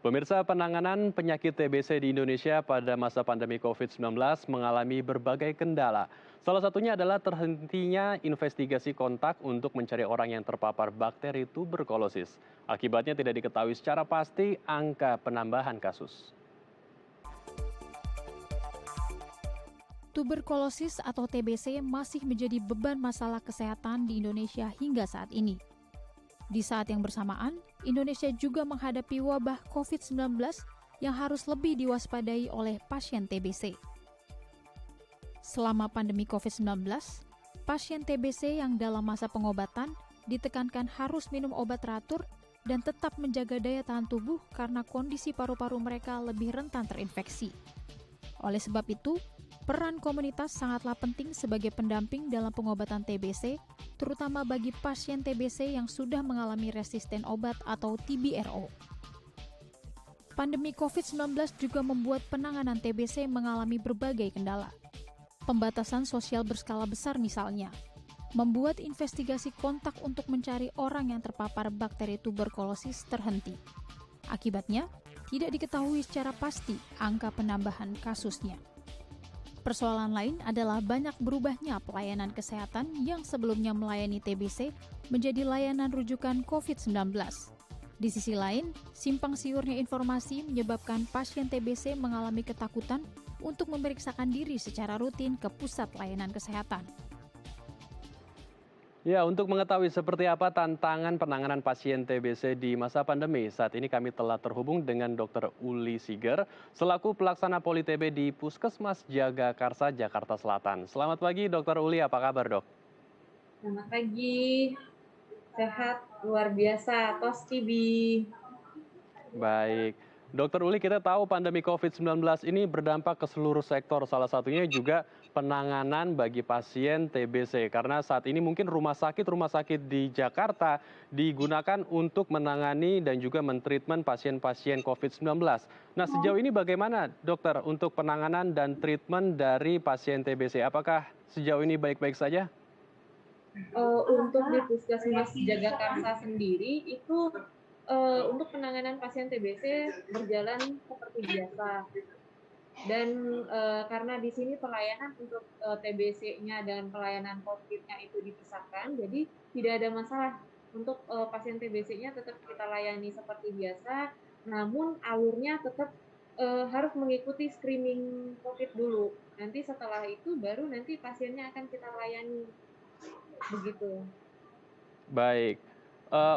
Pemirsa, penanganan penyakit TBC di Indonesia pada masa pandemi COVID-19 mengalami berbagai kendala. Salah satunya adalah terhentinya investigasi kontak untuk mencari orang yang terpapar bakteri tuberkulosis. Akibatnya tidak diketahui secara pasti angka penambahan kasus. Tuberkulosis atau TBC masih menjadi beban masalah kesehatan di Indonesia hingga saat ini. Di saat yang bersamaan, Indonesia juga menghadapi wabah COVID-19 yang harus lebih diwaspadai oleh pasien TBC. Selama pandemi COVID-19, pasien TBC yang dalam masa pengobatan ditekankan harus minum obat teratur dan tetap menjaga daya tahan tubuh karena kondisi paru-paru mereka lebih rentan terinfeksi. Oleh sebab itu, peran komunitas sangatlah penting sebagai pendamping dalam pengobatan TBC, terutama bagi pasien TBC yang sudah mengalami resisten obat atau TBRO. Pandemi COVID-19 juga membuat penanganan TBC mengalami berbagai kendala. Pembatasan sosial berskala besar misalnya, membuat investigasi kontak untuk mencari orang yang terpapar bakteri tuberkulosis terhenti. Akibatnya, tidak diketahui secara pasti angka penambahan kasusnya. Persoalan lain adalah banyak berubahnya pelayanan kesehatan yang sebelumnya melayani TBC menjadi layanan rujukan COVID-19. Di sisi lain, simpang siurnya informasi menyebabkan pasien TBC mengalami ketakutan untuk memeriksakan diri secara rutin ke pusat layanan kesehatan. Ya, untuk mengetahui seperti apa tantangan penanganan pasien TBC di masa pandemi, saat ini kami telah terhubung dengan Dr. Uli Siger, selaku pelaksana Poli TB di Puskesmas Jagakarsa, Jakarta Selatan. Selamat pagi, Dr. Uli. Apa kabar, dok? Selamat pagi, sehat luar biasa, tos TB. Baik. Dokter Uli, kita tahu pandemi COVID-19 ini berdampak ke seluruh sektor, salah satunya juga penanganan bagi pasien TBC. Karena saat ini mungkin rumah sakit di Jakarta digunakan untuk menangani dan juga mentreatment pasien-pasien COVID-19. Nah, sejauh ini bagaimana dokter untuk penanganan dan treatment dari pasien TBC? Apakah sejauh ini baik-baik saja? Untuk di Puskesmas Jagakarsa sendiri itu untuk penanganan pasien TBC berjalan seperti biasa. Dan karena di sini pelayanan untuk TBC-nya dan pelayanan COVID-nya itu dipisahkan, jadi tidak ada masalah untuk pasien TBC-nya tetap kita layani seperti biasa, namun alurnya tetap harus mengikuti screening COVID dulu. Nanti setelah itu baru nanti pasiennya akan kita layani, begitu. Baik.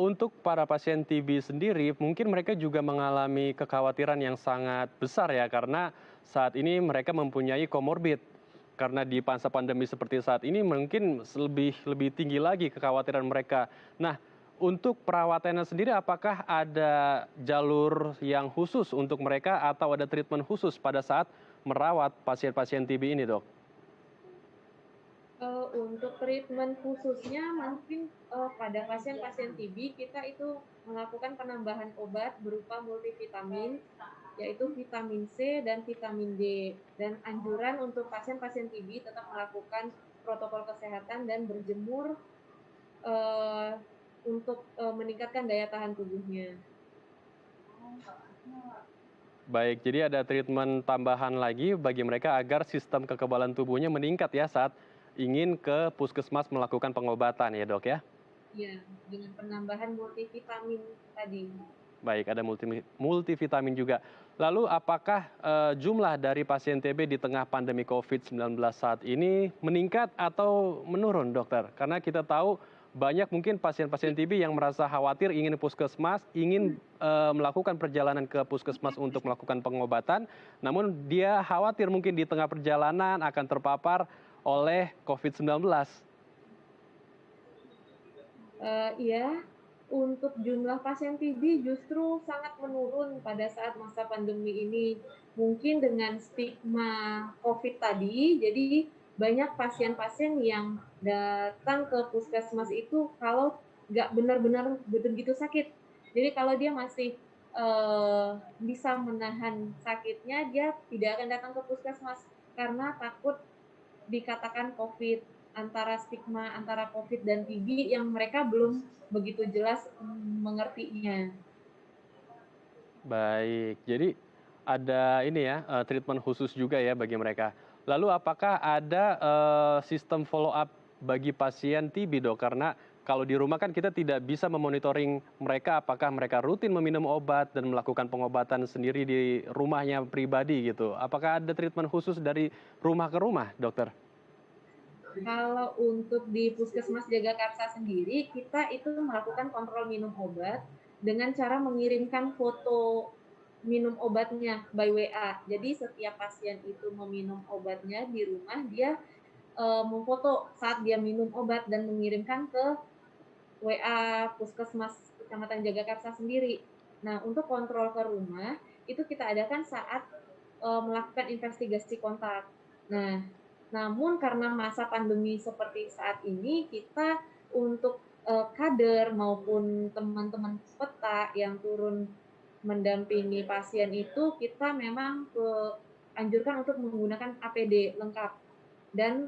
Untuk para pasien TB sendiri, mungkin mereka juga mengalami kekhawatiran yang sangat besar ya, karena saat ini mereka mempunyai komorbid. Karena di masa pandemi seperti saat ini mungkin lebih tinggi lagi kekhawatiran mereka. Nah, untuk perawatannya sendiri apakah ada jalur yang khusus untuk mereka atau ada treatment khusus pada saat merawat pasien-pasien TB ini, Dok? Untuk treatment khususnya mungkin pada pasien-pasien TB kita itu melakukan penambahan obat berupa multivitamin, yaitu vitamin C dan vitamin D. Dan anjuran untuk pasien-pasien TB tetap melakukan protokol kesehatan dan berjemur untuk meningkatkan daya tahan tubuhnya. Baik, jadi ada treatment tambahan lagi bagi mereka agar sistem kekebalan tubuhnya meningkat ya saat ingin ke puskesmas melakukan pengobatan ya, Dok ya? Ya, dengan penambahan multivitamin tadi. Baik, ada multivitamin juga. Lalu apakah jumlah dari pasien TB di tengah pandemi COVID-19 saat ini meningkat atau menurun, dokter? Karena kita tahu banyak mungkin pasien-pasien TB yang merasa khawatir ingin puskesmas, ingin melakukan perjalanan ke puskesmas untuk melakukan pengobatan, namun dia khawatir mungkin di tengah perjalanan akan terpapar oleh COVID-19. Iya, untuk jumlah pasien TB justru sangat menurun pada saat masa pandemi ini. Mungkin dengan stigma COVID tadi, jadi banyak pasien-pasien yang datang ke puskesmas itu kalau nggak benar-benar begitu sakit. Jadi kalau dia masih bisa menahan sakitnya, dia tidak akan datang ke puskesmas karena takut dikatakan COVID, antara stigma antara COVID dan TB yang mereka belum begitu jelas mengertinya. Baik, jadi ada ini ya, treatment khusus juga ya bagi mereka. Lalu apakah ada, sistem follow up bagi pasien TB, Dok? Karena kalau di rumah kan kita tidak bisa memonitoring mereka apakah mereka rutin meminum obat dan melakukan pengobatan sendiri di rumahnya pribadi gitu. Apakah ada treatment khusus dari rumah ke rumah, Dokter? Kalau untuk di Puskesmas Jagakarsa sendiri, kita itu melakukan kontrol minum obat dengan cara mengirimkan foto minum obatnya by WA. Jadi setiap pasien itu meminum obatnya di rumah, dia memfoto saat dia minum obat dan mengirimkan ke WA Puskesmas Kecamatan Jagakarsa sendiri. Nah, untuk kontrol ke rumah itu kita adakan saat melakukan investigasi kontak. Nah, namun karena masa pandemi seperti saat ini, kita untuk kader maupun teman-teman peta yang turun mendampingi pasien itu, kita memang anjurkan untuk menggunakan APD lengkap dan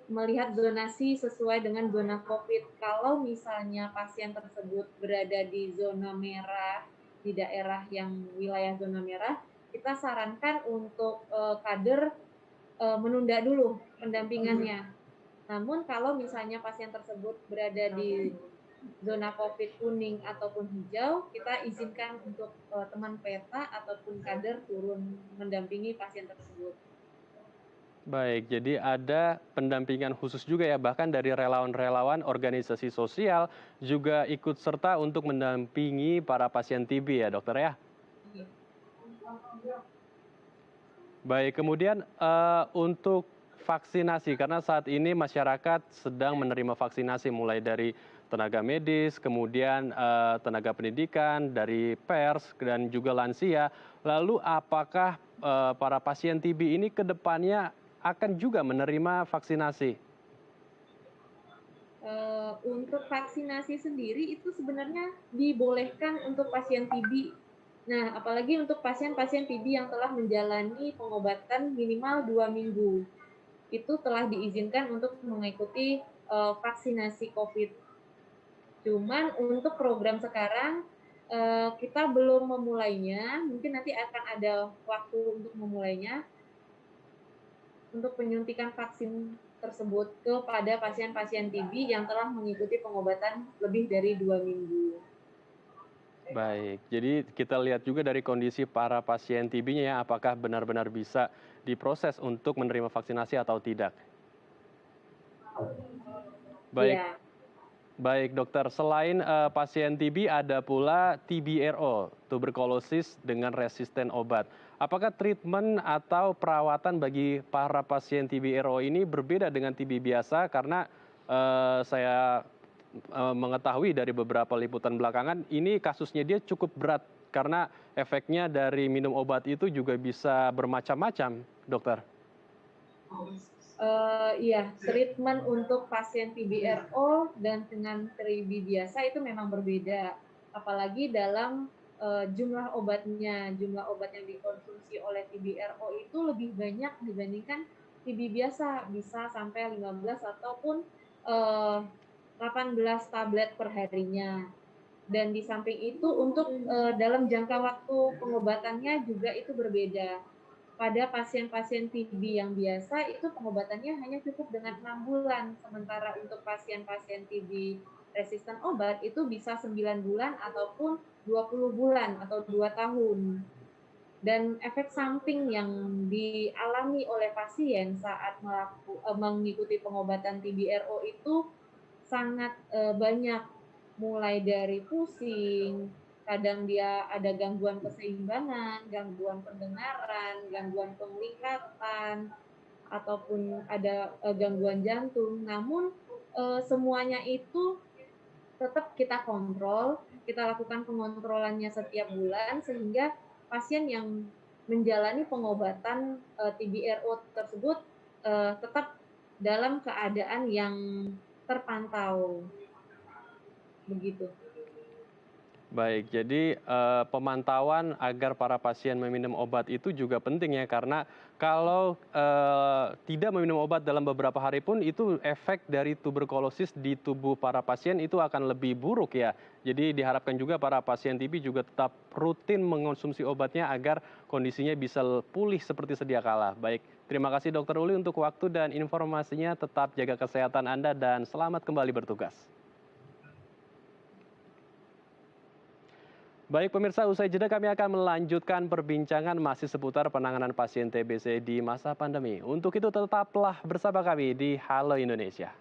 melihat zonasi sesuai dengan zona COVID. Kalau misalnya pasien tersebut berada di zona merah, di daerah yang wilayah zona merah, kita sarankan untuk kader menunda dulu pendampingannya. Namun kalau misalnya pasien tersebut berada di zona COVID kuning ataupun hijau, kita izinkan untuk teman peta ataupun kader turun mendampingi pasien tersebut. Baik, jadi ada pendampingan khusus juga ya, bahkan dari relawan-relawan organisasi sosial juga ikut serta untuk mendampingi para pasien TB ya, Dokter ya? Baik, kemudian untuk vaksinasi, karena saat ini masyarakat sedang menerima vaksinasi mulai dari tenaga medis, kemudian tenaga pendidikan, dari pers, dan juga lansia. Lalu apakah para pasien TB ini ke depannya akan juga menerima vaksinasi? Untuk vaksinasi sendiri itu sebenarnya dibolehkan untuk pasien TB. Nah, apalagi untuk pasien-pasien TB yang telah menjalani pengobatan minimal 2 minggu. Itu telah diizinkan untuk mengikuti vaksinasi COVID. Cuman untuk program sekarang kita belum memulainya, mungkin nanti akan ada waktu untuk memulainya untuk penyuntikan vaksin tersebut kepada pasien-pasien TB yang telah mengikuti pengobatan lebih dari 2 minggu. Baik, jadi kita lihat juga dari kondisi para pasien TB-nya ya, apakah benar-benar bisa diproses untuk menerima vaksinasi atau tidak. Baik, Iya. baik dokter. Selain pasien TB, ada pula TBRO, tuberkulosis dengan resisten obat. Apakah treatment atau perawatan bagi para pasien TBRO ini berbeda dengan TB biasa? Karena saya mengetahui dari beberapa liputan belakangan, ini kasusnya dia cukup berat karena efeknya dari minum obat itu juga bisa bermacam-macam, dokter. Iya, treatment untuk pasien TBRO dan dengan TB biasa itu memang berbeda. Apalagi dalam jumlah obat yang dikonsumsi oleh TBRO itu lebih banyak dibandingkan TB biasa, bisa sampai 15 ataupun eh, 18 tablet per harinya. Dan di samping itu untuk dalam jangka waktu pengobatannya juga itu berbeda. Pada pasien-pasien TB yang biasa itu pengobatannya hanya cukup dengan 6 bulan, sementara untuk pasien-pasien TB resisten obat itu bisa 9 bulan ataupun 20 bulan atau 2 tahun. Dan efek samping yang dialami oleh pasien saat mengikuti pengobatan TBRO itu sangat banyak, mulai dari pusing, kadang dia ada gangguan keseimbangan, gangguan pendengaran, gangguan penglihatan, ataupun ada gangguan jantung. Namun semuanya itu tetap kita kontrol, kita lakukan pengontrolannya setiap bulan sehingga pasien yang menjalani pengobatan TBRO tersebut tetap dalam keadaan yang terpantau, begitu. Baik, jadi pemantauan agar para pasien meminum obat itu juga penting ya, karena kalau tidak meminum obat dalam beberapa hari pun itu efek dari tuberkulosis di tubuh para pasien itu akan lebih buruk ya. Jadi diharapkan juga para pasien TB juga tetap rutin mengonsumsi obatnya agar kondisinya bisa pulih seperti sedia kala. Baik, terima kasih Dokter Uli untuk waktu dan informasinya. Tetap jaga kesehatan Anda dan selamat kembali bertugas. Baik pemirsa, usai jeda kami akan melanjutkan perbincangan masih seputar penanganan pasien TBC di masa pandemi. Untuk itu tetaplah bersama kami di Halo Indonesia.